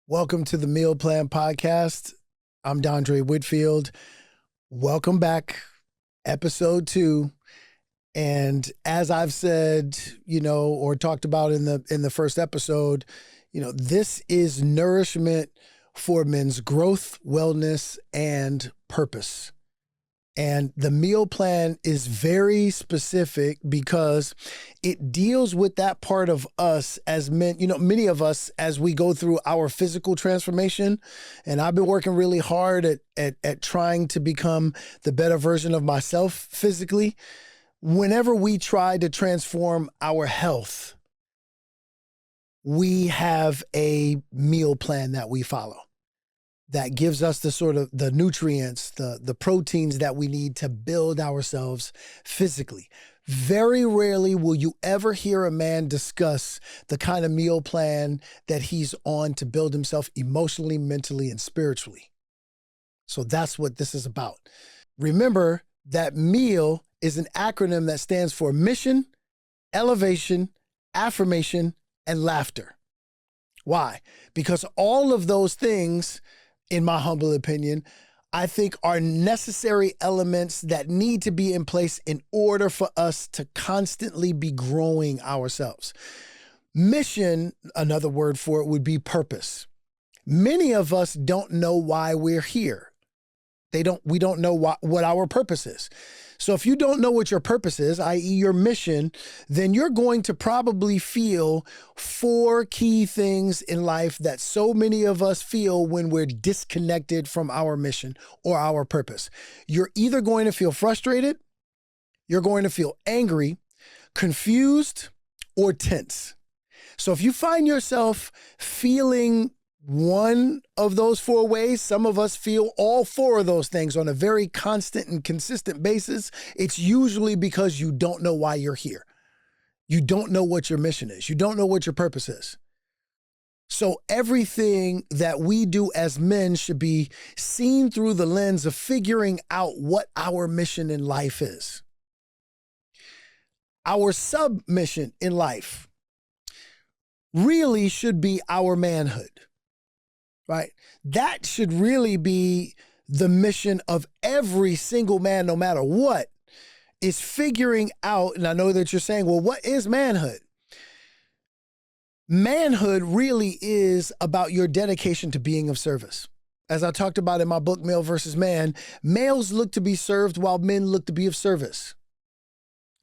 Welcome to the Meal Plan Podcast. I'm Dondré Whitfield. Welcome back, episode 2. And as I've said, or talked about in the first episode, this is nourishment for men's growth, wellness, and purpose. And the meal plan is very specific because it deals with that part of us as men. Many of us, as we go through our physical transformation, and I've been working really hard at trying to become the better version of myself physically. Whenever we try to transform our health, we have a meal plan that we follow that gives us the sort of the nutrients, the proteins that we need to build ourselves physically. Very rarely will you ever hear a man discuss the kind of meal plan that he's on to build himself emotionally, mentally, and spiritually. So that's what this is about. Remember that MEAL is an acronym that stands for mission, elevation, affirmation, and laughter. Why? Because all of those things, in my humble opinion, I think are necessary elements that need to be in place in order for us to constantly be growing ourselves. Mission, another word for it, would be purpose. Many of us don't know why we're here. We don't know what our purpose is. So if you don't know what your purpose is, i.e. your mission, then you're going to probably feel 4 key things in life that so many of us feel when we're disconnected from our mission or our purpose. You're either going to feel frustrated, you're going to feel angry, confused, or tense. So if you find yourself feeling one of those 4 ways, some of us feel all 4 of those things on a very constant and consistent basis, it's usually because you don't know why you're here. You don't know what your mission is. You don't know what your purpose is. So everything that we do as men should be seen through the lens of figuring out what our mission in life is. Our submission in life really should be our manhood. Right? That should really be the mission of every single man, no matter what, is figuring out, and I know that you're saying, well, what is manhood? Manhood really is about your dedication to being of service. As I talked about in my book, Male versus Man, males look to be served while men look to be of service.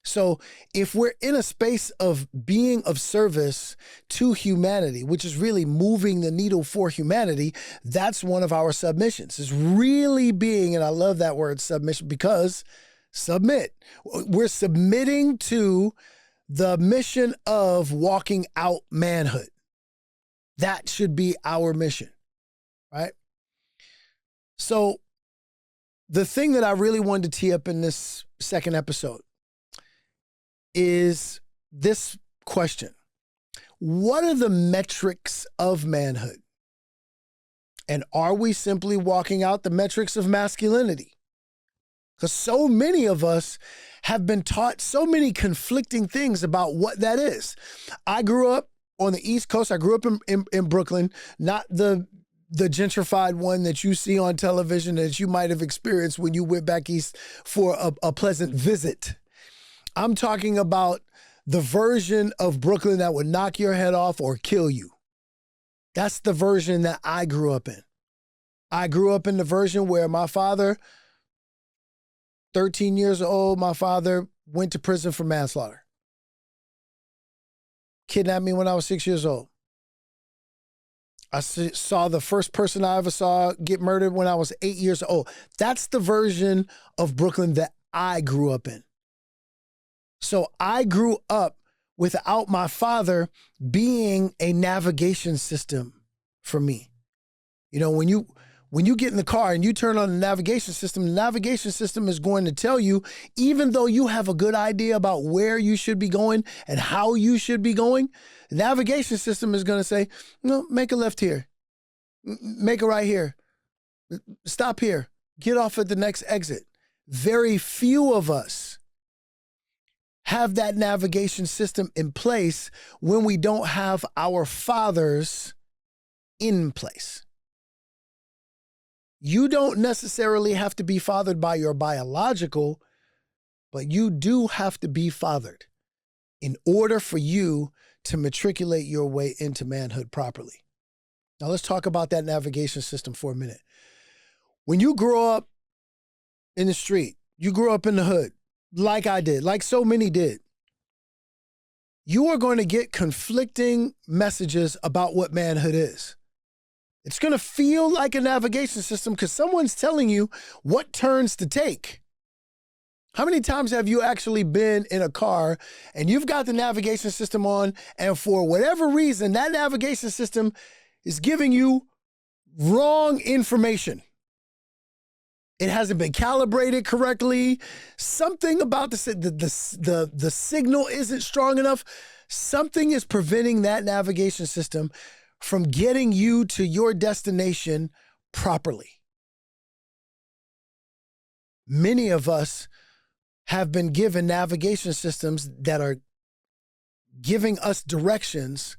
So if we're in a space of being of service to humanity, which is really moving the needle for humanity, that's one of our submissions. Is really being, and I love that word submission because submit. We're submitting to the mission of walking out manhood. That should be our mission, right? So the thing that I really wanted to tee up in this second episode is this question. What are the metrics of manhood? And are we simply walking out the metrics of masculinity? Because so many of us have been taught so many conflicting things about what that is. I grew up on the East Coast. I grew up in Brooklyn, not the gentrified one that you see on television that you might have experienced when you went back east for a pleasant visit. I'm talking about the version of Brooklyn that would knock your head off or kill you. That's the version that I grew up in. I grew up in the version where my father, 13 years old, my father went to prison for manslaughter. Kidnapped me when I was 6 years old. I saw the first person I ever saw get murdered when I was 8 years old. That's the version of Brooklyn that I grew up in. So I grew up without my father being a navigation system for me. When you get in the car and you turn on the navigation system is going to tell you, even though you have a good idea about where you should be going and how you should be going, the navigation system is going to say, no, make a left here, make a right here, stop here, get off at the next exit. Very few of us have that navigation system in place when we don't have our fathers in place. You don't necessarily have to be fathered by your biological, but you do have to be fathered in order for you to matriculate your way into manhood properly. Now let's talk about that navigation system for a minute. When you grow up in the street, you grew up in the hood, like I did, like so many did, you are going to get conflicting messages about what manhood is. It's going to feel like a navigation system because someone's telling you what turns to take. How many times have you actually been in a car and you've got the navigation system on, and for whatever reason, that navigation system is giving you wrong information? It hasn't been calibrated correctly. Something about the signal isn't strong enough. Something is preventing that navigation system from getting you to your destination properly. Many of us have been given navigation systems that are giving us directions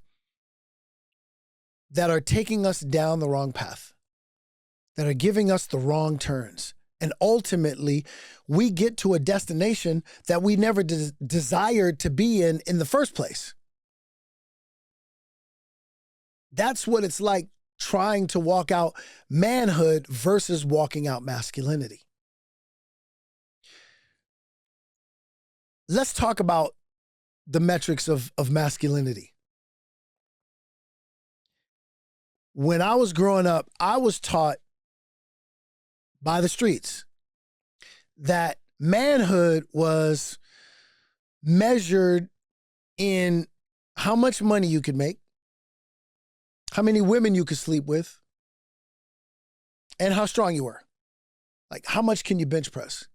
that are taking us down the wrong path, that are giving us the wrong turns. And ultimately, we get to a destination that we never desired to be in the first place. That's what it's like trying to walk out manhood versus walking out masculinity. Let's talk about the metrics of masculinity. When I was growing up, I was taught by the streets that manhood was measured in how much money you could make, how many women you could sleep with, and how strong you were. Like, how much can you bench press?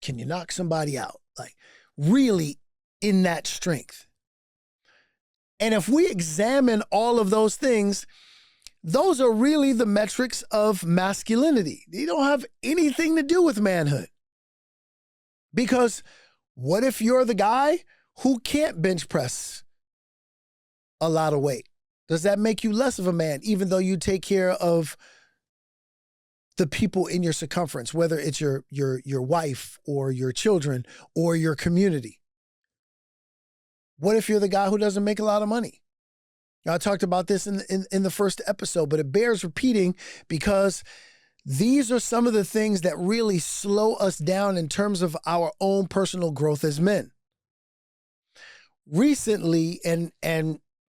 Can you knock somebody out? Like, really in that strength. And if we examine all of those things, those are really the metrics of masculinity. They don't have anything to do with manhood. Because what if you're the guy who can't bench press a lot of weight? Does that make you less of a man, even though you take care of the people in your circumference, whether it's your wife or your children or your community? What if you're the guy who doesn't make a lot of money? I talked about this in the first episode, but it bears repeating because these are some of the things that really slow us down in terms of our own personal growth as men. Recently, and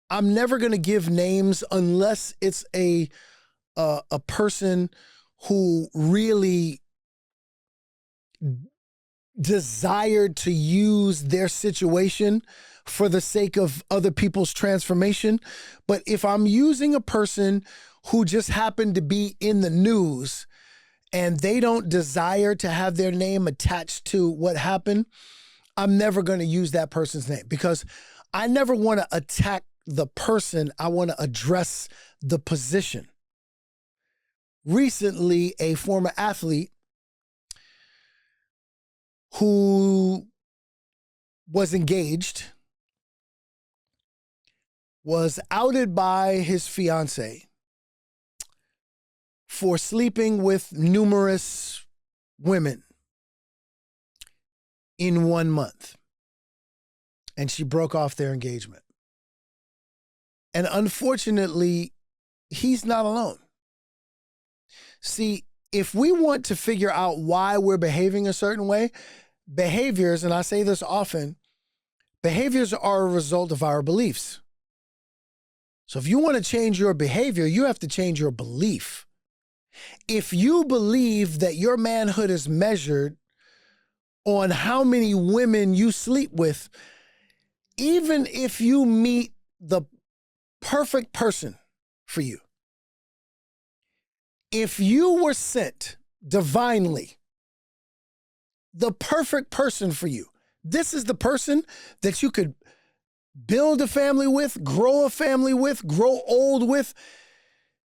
I'm never going to give names unless it's a person who really desired to use their situation for the sake of other people's transformation. But if I'm using a person who just happened to be in the news and they don't desire to have their name attached to what happened, I'm never going to use that person's name because I never want to attack the person. I want to address the position. Recently, a former athlete who was engaged was outed by his fiance for sleeping with numerous women in 1 month. And she broke off their engagement. And unfortunately, he's not alone. See, if we want to figure out why we're behaving a certain way, behaviors, and I say this often, behaviors are a result of our beliefs. So if you want to change your behavior, you have to change your belief. If you believe that your manhood is measured on how many women you sleep with, even if you meet the perfect person for you, if you were sent divinely the perfect person for you, this is the person that you could build a family with, grow a family with, grow old with,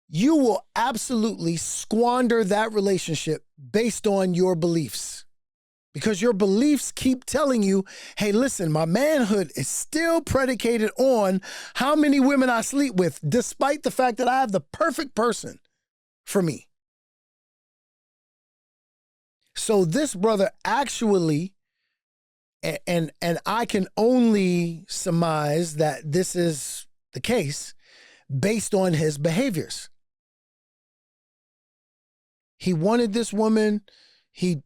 you will absolutely squander that relationship based on your beliefs Because your beliefs keep telling you, hey, listen, my manhood is still predicated on how many women I sleep with, despite the fact that I have the perfect person for me. So this brother actually, and I can only surmise that this is the case based on his behaviors. He wanted this woman. He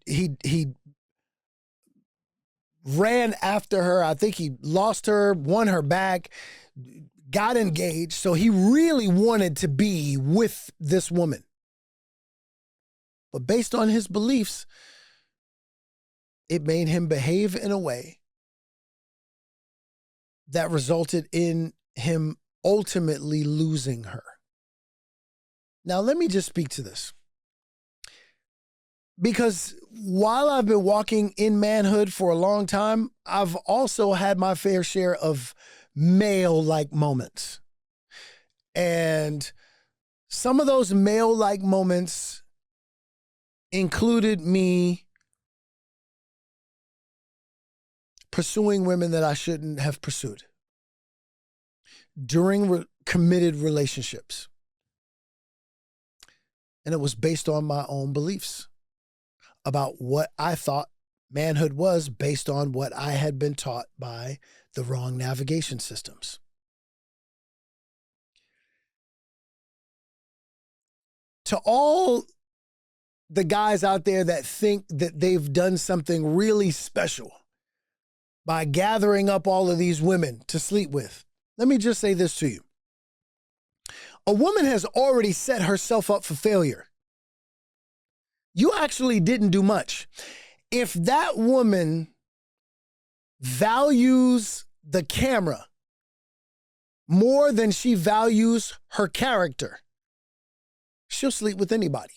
ran after her. I think he lost her, won her back, got engaged. So he really wanted to be with this woman. But based on his beliefs, it made him behave in a way that resulted in him ultimately losing her. Now, let me just speak to this. Because while I've been walking in manhood for a long time, I've also had my fair share of male-like moments. And some of those male-like moments included me pursuing women that I shouldn't have pursued during committed relationships. And it was based on my own beliefs about what I thought manhood was based on what I had been taught by the wrong navigation systems. To all the guys out there that think that they've done something really special by gathering up all of these women to sleep with, let me just say this to you. A woman has already set herself up for failure. You actually didn't do much. If that woman values the camera more than she values her character, she'll sleep with anybody.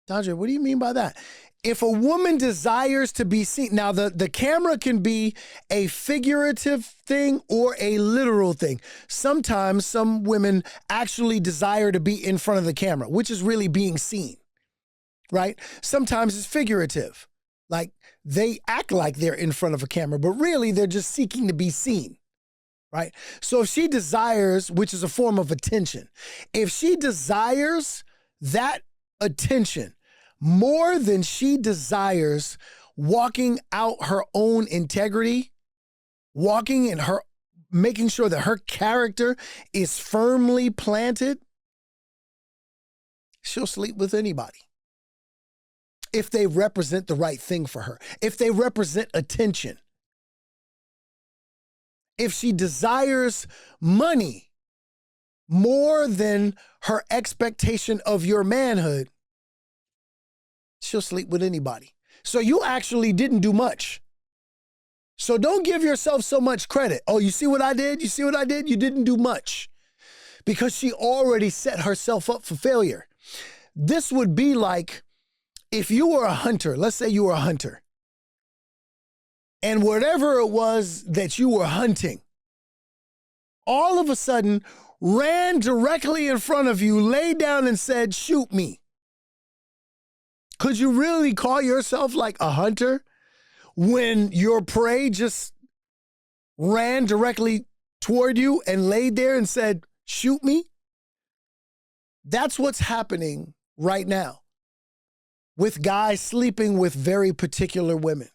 Dondré, what do you mean by that? If a woman desires to be seen, now the camera can be a figurative thing or a literal thing. Sometimes some women actually desire to be in front of the camera, which is really being seen. Right? Sometimes it's figurative. Like they act like they're in front of a camera, but really they're just seeking to be seen. Right? So if she desires, which is a form of attention, if she desires that attention more than she desires walking out her own integrity, walking in her, making sure that her character is firmly planted, she'll sleep with anybody. If they represent the right thing for her, if they represent attention, if she desires money more than her expectation of your manhood, she'll sleep with anybody. So you actually didn't do much. So don't give yourself so much credit. Oh, you see what I did? You see what I did? You didn't do much because she already set herself up for failure. This would be like, if you were a hunter, let's say you were a hunter, and whatever it was that you were hunting, all of a sudden ran directly in front of you, laid down and said, shoot me. Could you really call yourself like a hunter when your prey just ran directly toward you and laid there and said, shoot me? That's what's happening right now with guys sleeping with very particular women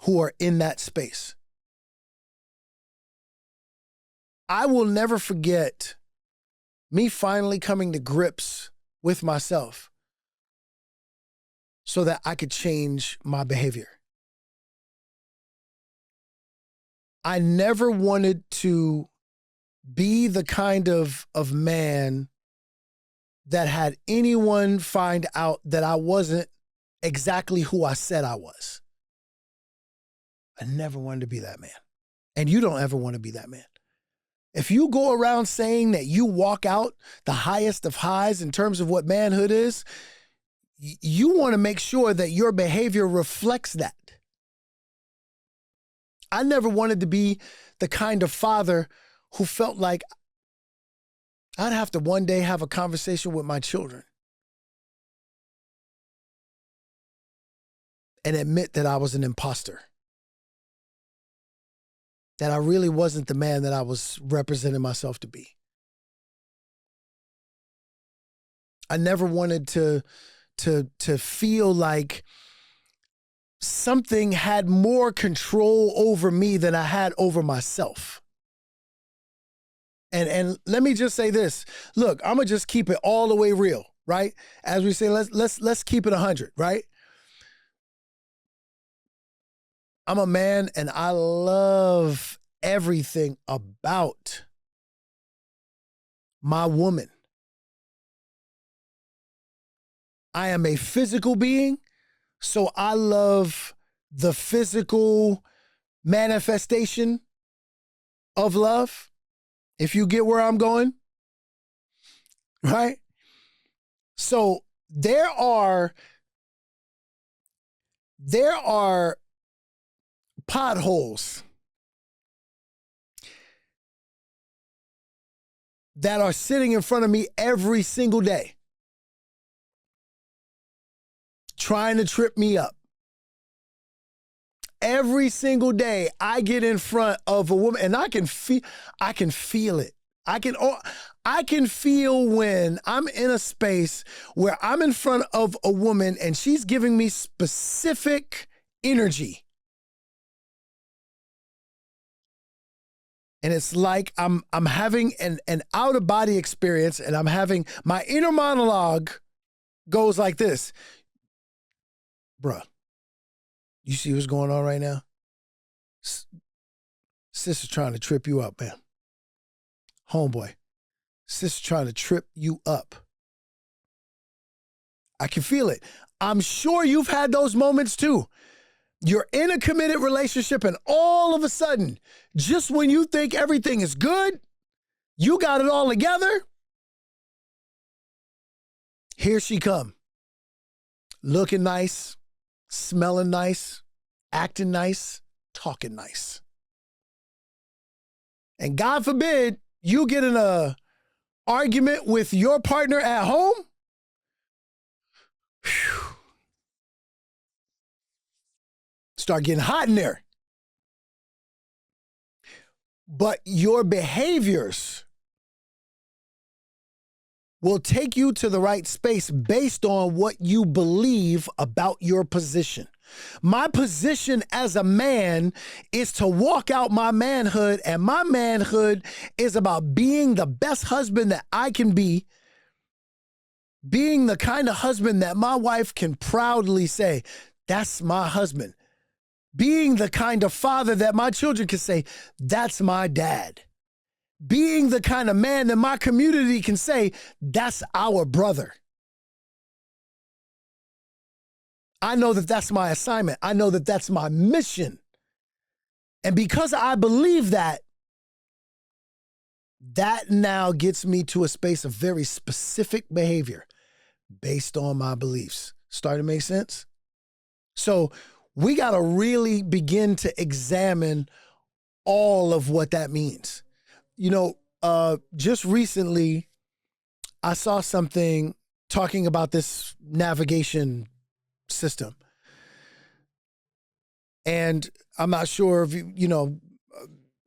who are in that space. I will never forget me finally coming to grips with myself so that I could change my behavior. I never wanted to be the kind of man that had anyone find out that I wasn't exactly who I said I was. I never wanted to be that man. And you don't ever want to be that man. If you go around saying that you walk out the highest of highs in terms of what manhood is, you want to make sure that your behavior reflects that. I never wanted to be the kind of father who felt like I'd have to one day have a conversation with my children and admit that I was an imposter, that I really wasn't the man that I was representing myself to be. I never wanted to feel like something had more control over me than I had over myself. And let me just say this. Look, I'm gonna just keep it all the way real, right? As we say, let's keep it 100, right? I'm a man and I love everything about my woman. I am a physical being, so I love the physical manifestation of love. If you get where I'm going, right? So there are potholes that are sitting in front of me every single day, trying to trip me up. Every single day I get in front of a woman and I can feel it. I can feel when I'm in a space where I'm in front of a woman and she's giving me specific energy. And it's like I'm having an out-of-body experience, and I'm having my inner monologue goes like this. Bruh, you see what's going on right now? Sister's trying to trip you up, man. Homeboy, sister's trying to trip you up. I can feel it. I'm sure you've had those moments too. You're in a committed relationship and all of a sudden, just when you think everything is good, you got it all together, here she come. Looking nice, smelling nice, acting nice, talking nice. And God forbid you get in a argument with your partner at home. Whew. Start getting hot in there. But your behaviors will take you to the right space based on what you believe about your position. My position as a man is to walk out my manhood, and my manhood is about being the best husband that I can be, being the kind of husband that my wife can proudly say, that's my husband. Being the kind of father that my children can say, that's my dad. Being the kind of man that my community can say, that's our brother. I know that that's my assignment. I know that that's my mission. And because I believe that, that now gets me to a space of very specific behavior based on my beliefs. Starting to make sense? So we got to really begin to examine all of what that means. You know, just recently, I saw something talking about this navigation system. And I'm not sure if you know,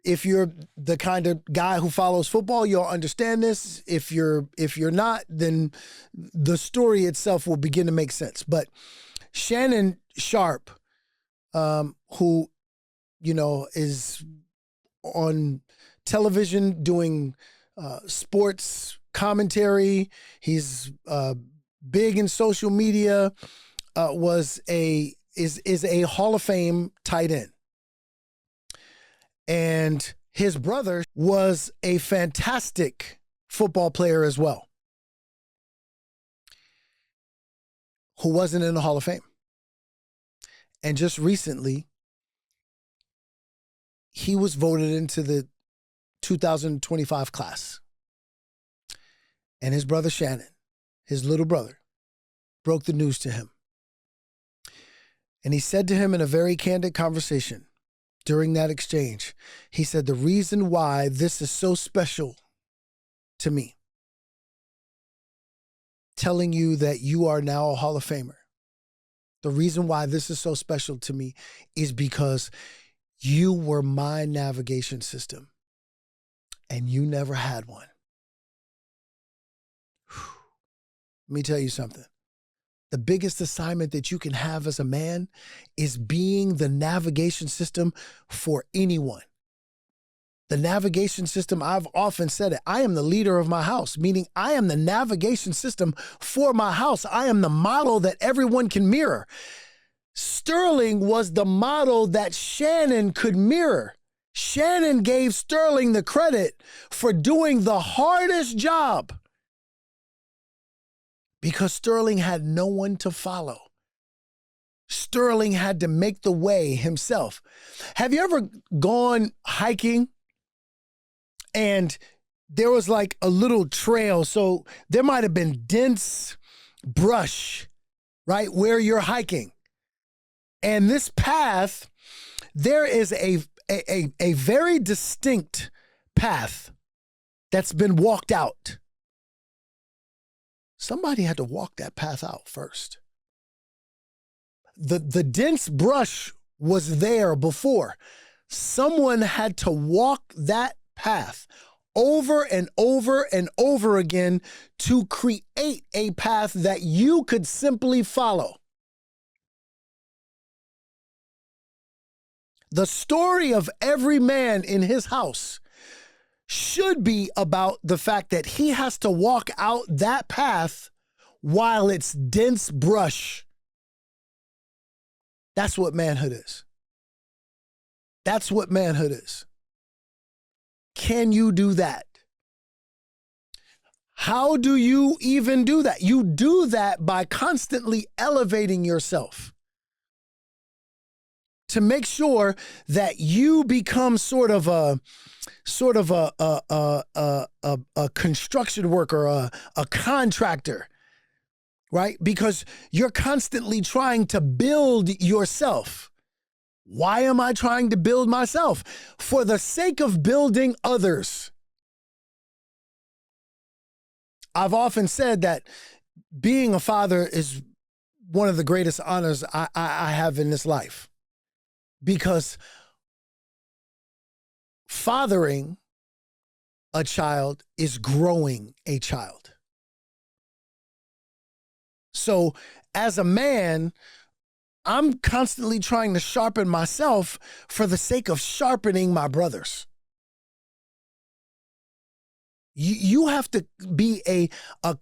if you're the kind of guy who follows football, you'll understand this. If you're not, then the story itself will begin to make sense. But Shannon Sharp, who, you know, is on television doing sports commentary. He's big in social media. Is a Hall of Fame tight end. And his brother was a fantastic football player as well, who wasn't in the Hall of Fame. And just recently, he was voted into the 2025 class. And his brother Shannon, his little brother, broke the news to him. And he said to him in a very candid conversation during that exchange, he said, the reason why this is so special to me, telling you that you are now a Hall of Famer, The reason why this is so special to me is because you were my navigation system and you never had one. Let me tell you something. The biggest assignment that you can have as a man is being the navigation system for anyone. The navigation system, I've often said it, I am the leader of my house, meaning I am the navigation system for my house. I am the model that everyone can mirror. Sterling was the model that Shannon could mirror. Shannon gave Sterling the credit for doing the hardest job because Sterling had no one to follow. Sterling had to make the way himself. Have you ever gone hiking and there was like a little trail? So there might have been dense brush, right, where you're hiking. And this path, there is a very distinct path that's been walked out. Somebody had to walk that path out first. The dense brush was there before. Someone had to walk that path over and over and over again to create a path that you could simply follow. The story of every man in his house should be about the fact that he has to walk out that path while it's dense brush. That's what manhood is. That's what manhood is. Can you do that? How do you even do that? You do that by constantly elevating yourself to make sure that you become sort of a construction worker, a contractor, right? Because you're constantly trying to build yourself. Why am I trying to build myself? For the sake of building others. I've often said that being a father is one of the greatest honors I have in this life. Because fathering a child is growing a child. So as a man, I'm constantly trying to sharpen myself for the sake of sharpening my brothers. You have to be a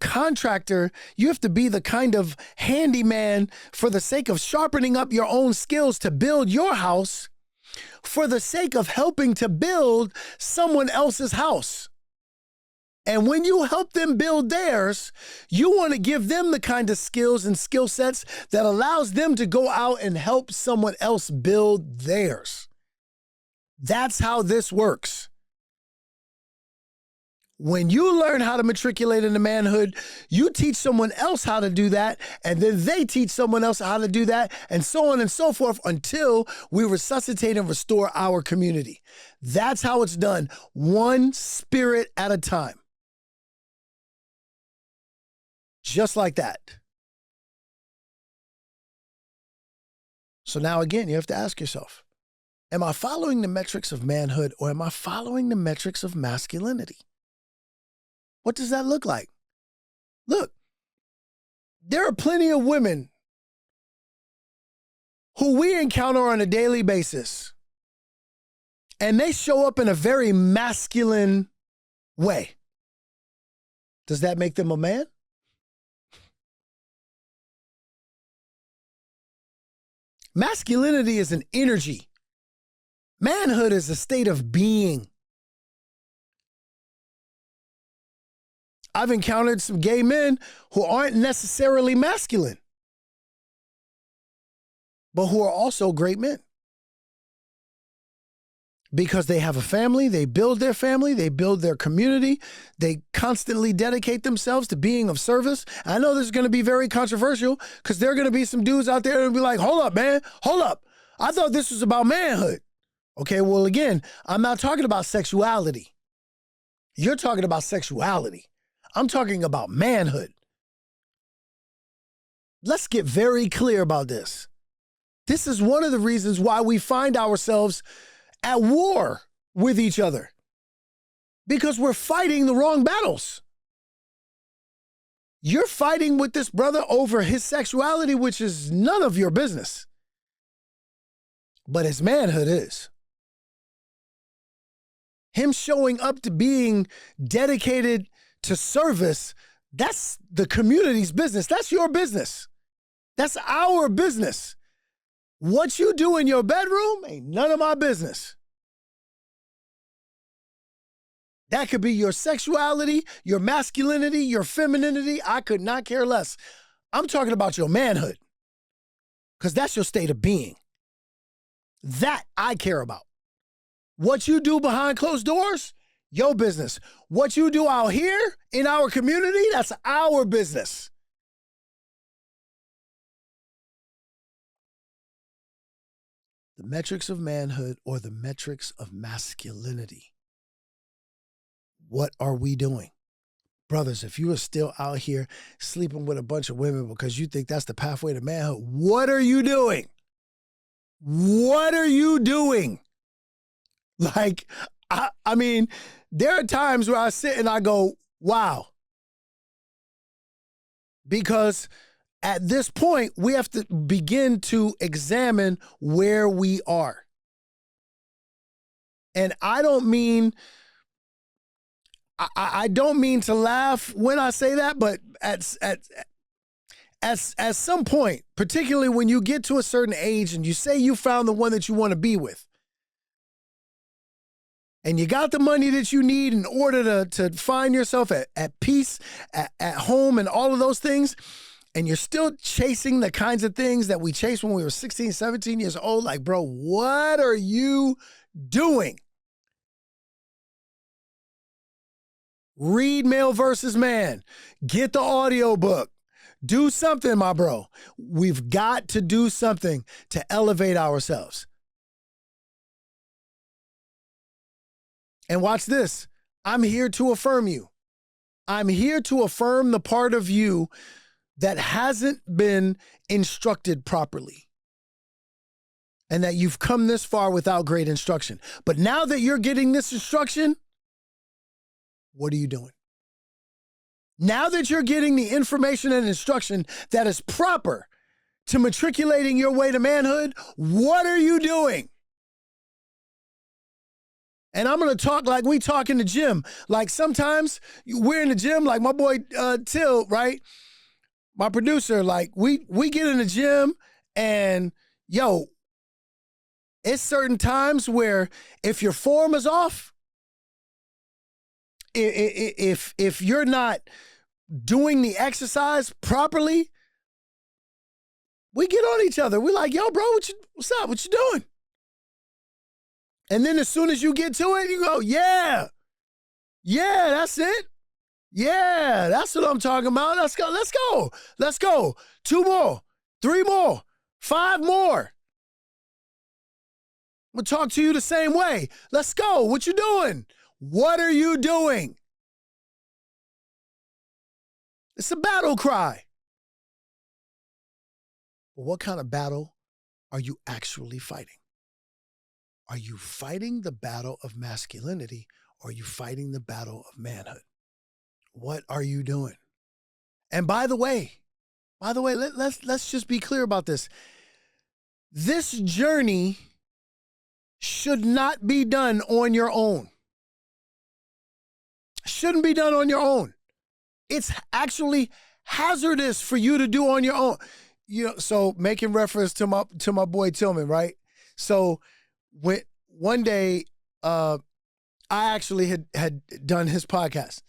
contractor. You have to be the kind of handyman for the sake of sharpening up your own skills to build your house for the sake of helping to build someone else's house. And when you help them build theirs, you want to give them the kind of skills and skill sets that allows them to go out and help someone else build theirs. That's how this works. When you learn how to matriculate into manhood, you teach someone else how to do that, and then they teach someone else how to do that, and so on and so forth until we resuscitate and restore our community. That's how it's done, one spirit at a time. Just like that. So now again, you have to ask yourself, am I following the metrics of manhood or am I following the metrics of masculinity? What does that look like? Look, there are plenty of women who we encounter on a daily basis, and they show up in a very masculine way. Does that make them a man? Masculinity is an energy. Manhood is a state of being. I've encountered some gay men who aren't necessarily masculine, but who are also great men. Because they have a family, they build their family, they build their community, they constantly dedicate themselves to being of service. I know this is going to be very controversial because there are going to be some dudes out there who'll be like, hold up, man, hold up. I thought this was about manhood. Okay, well, again, I'm not talking about sexuality. You're talking about sexuality. I'm talking about manhood. Let's get very clear about this. This is one of the reasons why we find ourselves at war with each other, because we're fighting the wrong battles. You're fighting with this brother over his sexuality, which is none of your business. But his manhood is. Him showing up to being dedicated to service, that's the community's business. That's your business. That's our business. What you do in your bedroom ain't none of my business. That could be your sexuality, your masculinity, your femininity. I could not care less. I'm talking about your manhood, because that's your state of being. That I care about. What you do behind closed doors, your business. What you do out here in our community, that's our business. The metrics of manhood or the metrics of masculinity. What are we doing? Brothers, if you are still out here sleeping with a bunch of women because you think that's the pathway to manhood, what are you doing? What are you doing? Like, I mean, there are times where I sit and I go, wow. Because at this point, we have to begin to examine where we are. And I don't mean to laugh when I say that, but at some point, particularly when you get to a certain age and you say you found the one that you want to be with, and you got the money that you need in order to find yourself at peace, at home, and all of those things, and you're still chasing the kinds of things that we chased when we were 16, 17 years old, like, bro, what are you doing? Read Male versus Man. Get the audiobook. Do something, my bro. We've got to do something to elevate ourselves. And watch this. I'm here to affirm you. I'm here to affirm the part of you that hasn't been instructed properly, and that you've come this far without great instruction. But now that you're getting this instruction, what are you doing? Now that you're getting the information and instruction that is proper to matriculating your way to manhood, what are you doing? And I'm going to talk like we talk in the gym. Like sometimes we're in the gym, like my boy Till, right? My producer, like we get in the gym and yo, it's certain times where if your form is off, if you're not doing the exercise properly, we get on each other. We're like, yo, bro, what's up? What you doing? And then as soon as you get to it, you go, yeah, that's it. Yeah, that's what I'm talking about. Let's go. 2 more, 3 more, 5 more. I'm going to talk to you the same way. Let's go. What you doing? What are you doing? It's a battle cry. But what kind of battle are you actually fighting? Are you fighting the battle of masculinity, or are you fighting the battle of manhood? What are you doing? And by the way, let's just be clear about this. This journey should not be done on your own. Shouldn't be done on your own. It's actually hazardous for you to do on your own. You know, so making reference to my boy Tillman, right? So one day, I actually had done his podcast.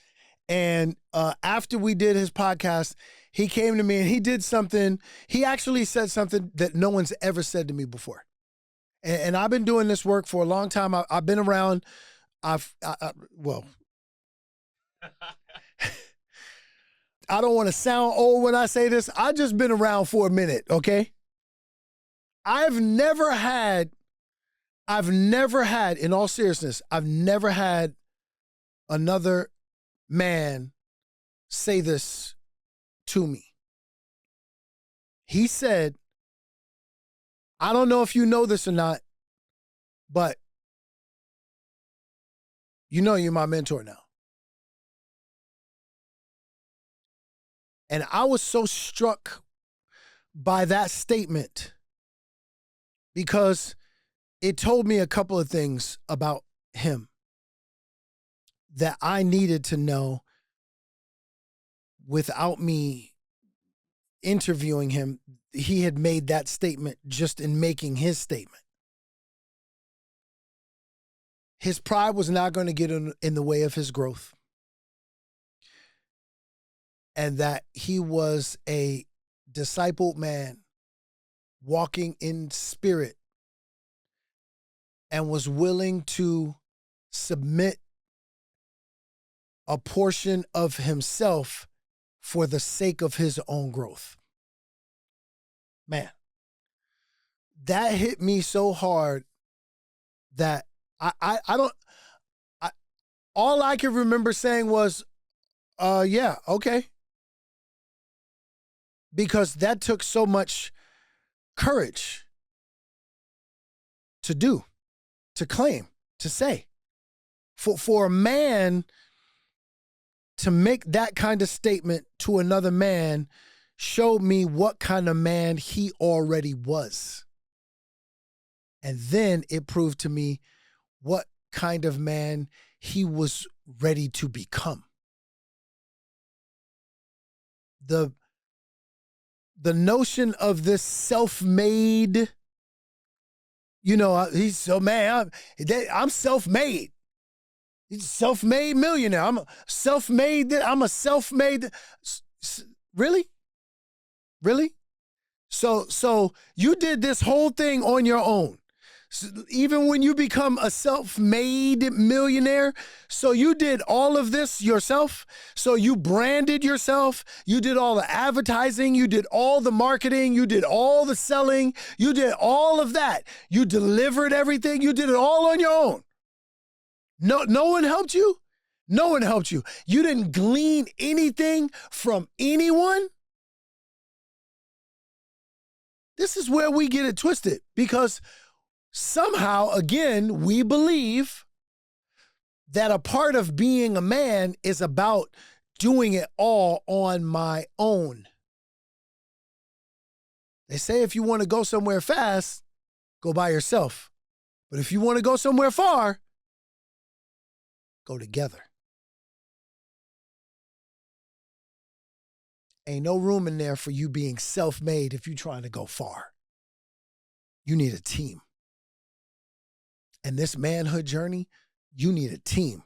And after we did his podcast, he came to me and he did something. He actually said something that no one's ever said to me before. And I've been doing this work for a long time. I've been around. Well, I don't want to sound old when I say this. I've just been around for a minute, okay? I've never had, in all seriousness, I've never had another man say this to me. He said, I don't know if you know this or not, but you know you're my mentor now. And I was so struck by that statement because it told me a couple of things about him that I needed to know without me interviewing him. He had made that statement just in making his statement. His pride was not going to get in the way of his growth. And that he was a discipled man walking in spirit and was willing to submit a portion of himself for the sake of his own growth. Man, that hit me so hard that all I can remember saying was, yeah, okay. Because that took so much courage to do, to claim, to say. For a man to make that kind of statement to another man showed me what kind of man he already was. And then it proved to me what kind of man he was ready to become. The notion of this self-made, he's so man, I'm self-made. He's a self-made millionaire. I'm a self-made. Really? Really? So you did this whole thing on your own. So even when you become a self-made millionaire, so you did all of this yourself. So you branded yourself. You did all the advertising. You did all the marketing. You did all the selling. You did all of that. You delivered everything. You did it all on your own. No one helped you. No one helped you. You didn't glean anything from anyone. This is where we get it twisted because somehow, again, we believe that a part of being a man is about doing it all on my own. They say if you want to go somewhere fast, go by yourself. But if you want to go somewhere far, go together. Ain't no room in there for you being self-made if you're trying to go far. You need a team. And this manhood journey, you need a team.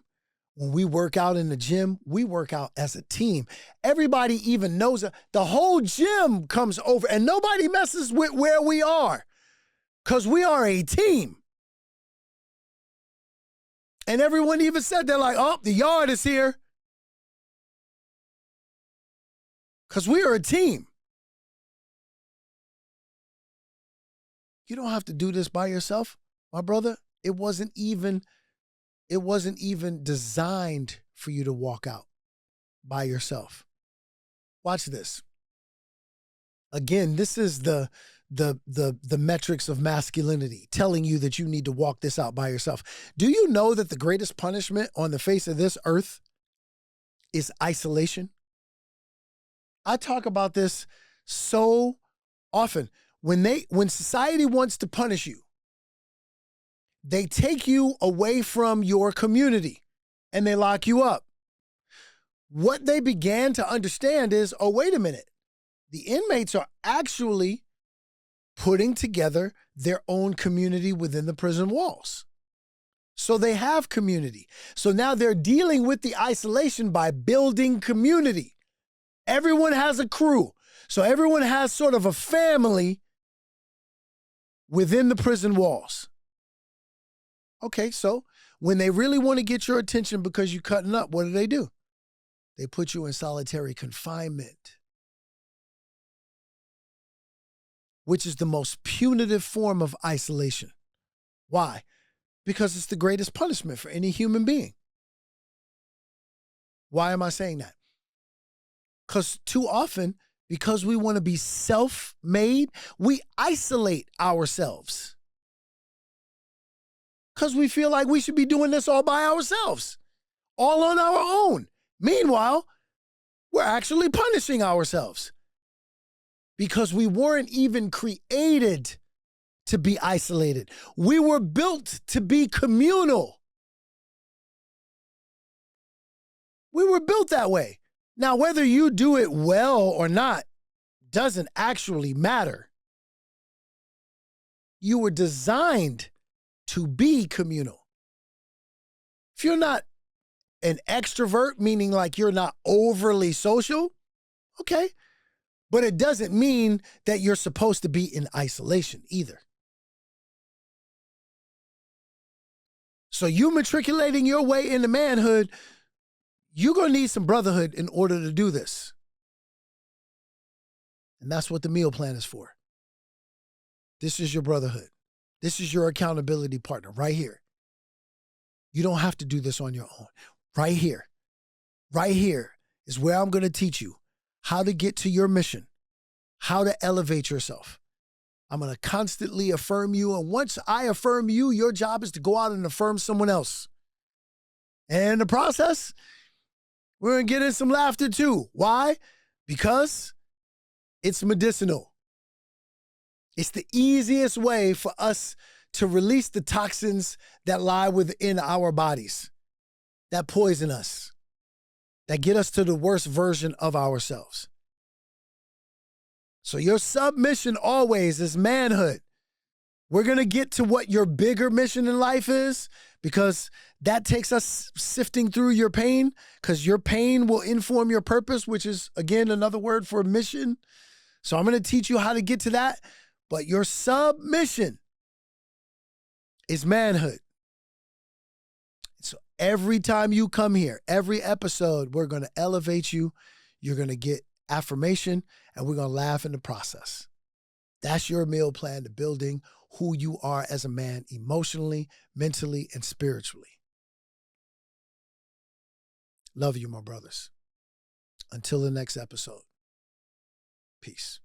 When we work out in the gym, we work out as a team. Everybody even knows it. The whole gym comes over and nobody messes with where we are because we are a team. And everyone even said, they're like, oh, the yard is here. Because we are a team. You don't have to do this by yourself, my brother. It wasn't even designed for you to walk out by yourself. Watch this. Again, this is the metrics of masculinity telling you that you need to walk this out by yourself. Do you know that the greatest punishment on the face of this earth is isolation? I talk about this so often. When society wants to punish you, they take you away from your community and they lock you up. What they began to understand is, oh, wait a minute. The inmates are actually putting together their own community within the prison walls. So they have community. So now they're dealing with the isolation by building community. Everyone has a crew. So everyone has sort of a family within the prison walls. Okay, so when they really want to get your attention because you're cutting up, what do? They put you in solitary confinement, which is the most punitive form of isolation. Why? Because it's the greatest punishment for any human being. Why am I saying that? Because too often because we want to be self-made, we isolate ourselves. Because we feel like we should be doing this all by ourselves, all on our own. Meanwhile, we're actually punishing ourselves because we weren't even created to be isolated. We were built to be communal. We were built that way. Now, whether you do it well or not doesn't actually matter. You were designed to be communal. If you're not an extrovert, meaning like you're not overly social, okay. But it doesn't mean that you're supposed to be in isolation either. So you matriculating your way into manhood, you're going to need some brotherhood in order to do this. And that's what the M.E.A.L plan is for. This is your brotherhood. This is your accountability partner right here. You don't have to do this on your own. Right here is where I'm going to teach you how to get to your mission, how to elevate yourself. I'm going to constantly affirm you. And once I affirm you, your job is to go out and affirm someone else. And in the process, we're going to get in some laughter too. Why? Because it's medicinal. It's the easiest way for us to release the toxins that lie within our bodies, that poison us, that get us to the worst version of ourselves. So your submission always is manhood. We're going to get to what your bigger mission in life is, because that takes us sifting through your pain, because your pain will inform your purpose, which is, again, another word for mission. So I'm going to teach you how to get to that. But your submission is manhood. So every time you come here, every episode, we're going to elevate you. You're going to get affirmation, and we're going to laugh in the process. That's your M.E.A.L plan to building who you are as a man emotionally, mentally, and spiritually. Love you, my brothers. Until the next episode. Peace.